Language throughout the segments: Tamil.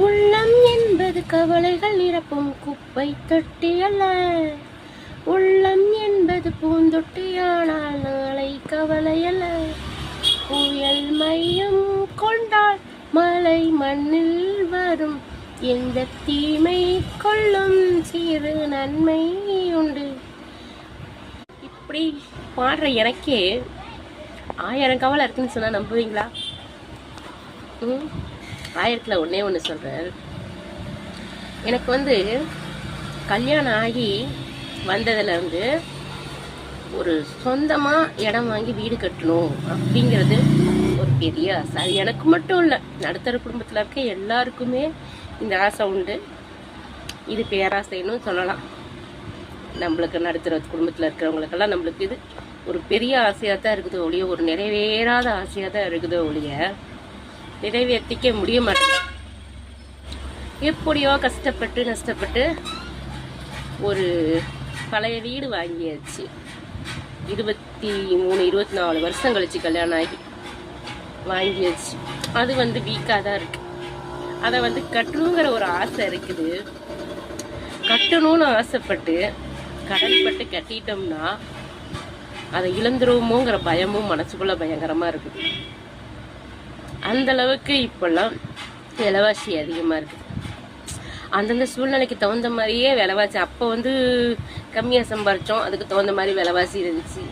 உள்ளம் என்பது கவலைகள் நிரப்பும் குப்பை தொட்டி அல்ல. உள்ளம் என்பது பூந்தொட்டியானால் நாளை கவலை அல்ல. புயல் மையம் கொண்டால் மலை மண்ணில் வரும். எந்த தீமை கொள்ளும் சிறு நன்மை உண்டு. இப்படி பாடுற எனக்கே 1000 கவலை இருக்குன்னு சொன்னா நம்புவீங்களா? 1000ல் ஒன்னே ஒன்று சொல்கிறேன். எனக்கு கல்யாணம் ஆகி வந்ததுலேருந்து ஒரு சொந்தமாக இடம் வாங்கி வீடு கட்டணும் அப்படிங்கிறது ஒரு பெரிய ஆசை. அது எனக்கு மட்டும் இல்லை, நடுத்தர குடும்பத்தில் இருக்க எல்லாருக்குமே இந்த ஆசை உண்டு. இது பேராசைன்னு சொல்லலாம். நம்மளுக்கு நடுத்தர குடும்பத்தில் இருக்கிறவங்களுக்கெல்லாம் நம்மளுக்கு இது ஒரு பெரிய ஆசையாக தான் இருக்குது ஒழிய, ஒரு நிறைவேறாத ஆசையாக தான் இருக்குது ஒழிய நிறைவேற்றிக்க முடிய மாட்டேங்குது. எப்படியோ கஷ்டப்பட்டு நஷ்டப்பட்டு ஒரு பழைய வீடு வாங்கியாச்சு. 23-24 வருஷம் கழிச்சு கல்யாணம் ஆகி வாங்கியாச்சு. அது வீக்காக தான் இருக்கு. அதை கட்டணுங்கிற ஒரு ஆசை இருக்குது. கட்டணும்னு ஆசைப்பட்டு கடன்பட்டு கட்டிட்டோம்னா அதை இழந்துருவோமோங்கிற பயமும் மனசுக்குள்ள பயங்கரமா இருக்குது. அந்த அளவுக்கு இப்பெல்லாம் விலைவாசி அதிகமாக இருக்குது. அந்தந்த சூழ்நிலைக்கு தகுந்த மாதிரியே விலைவாசி. அப்போ கம்மியாக சம்பாரித்தோம், அதுக்கு தகுந்த மாதிரி விலைவாசி இருந்துச்சு.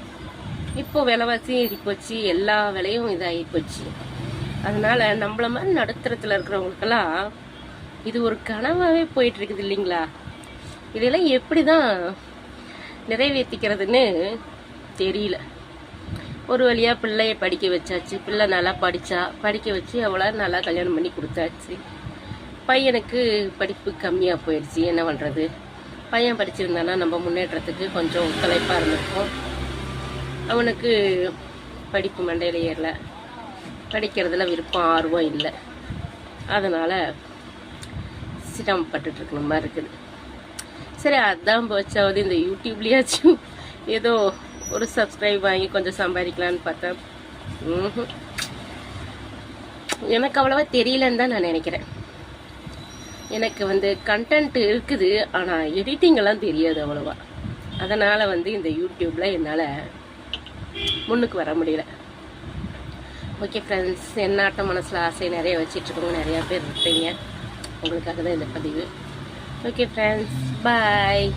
இப்போ விலைவாசி ஏறி போச்சு, எல்லா விலையும் இதாகி போச்சு. அதனால நம்மள மாதிரி நடுத்தரத்தில் இருக்கிறவங்களுக்கெல்லாம் இது ஒரு கனவாகவே போயிட்டு இருக்குது இல்லைங்களா? இதெல்லாம் எப்படி தான் நிறைவேற்றிக்கிறதுன்னு தெரியல. ஒரு வழியாக பிள்ளைய படிக்க வச்சாச்சு. பிள்ளை நல்லா படிக்க வச்சு அவளை நல்லா கல்யாணம் பண்ணி கொடுத்தாச்சு. பையனுக்கு படிப்பு கம்மியாக போயிடுச்சு. என்ன பண்ணுறது? பையன் படிச்சிருந்தானா நம்ம முன்னேற்றத்துக்கு கொஞ்சம் ஒத்துழைப்பாக இருந்திருக்கும். அவனுக்கு படிப்பு மண்டையில் ஏறல, படிக்கிறதுல விருப்பம் ஆர்வம் இல்லை. அதனால் சிரமப்பட்டுட்டு இருக்கிற மாதிரி இருக்குது. சரி, அதான் போச்சாவது இந்த யூடியூப்லேயாச்சும் ஏதோ ஒரு சப்ஸ்கிரைப் வாங்கி கொஞ்சம் சம்பாதிக்கலான்னு பார்த்தேன். எனக்கு அவ்வளவா தெரியலன்னு தான் நான் நினைக்கிறேன். எனக்கு கண்டென்ட் இருக்குது, ஆனால் எடிட்டிங் எல்லாம் தெரியாது அவ்வளவா. அதனால் இந்த யூடியூப்ல என்னால் முன்னுக்கு வர முடியல. ஓகே ஃப்ரெண்ட்ஸ், என்னாட்ட மனசில் ஆசை நிறைய வச்சிட்ருக்கவங்க நிறையா பேர் இருப்பீங்க. உங்களுக்காக தான் இந்த பதிவு. ஓகே ஃப்ரெண்ட்ஸ், பாய்.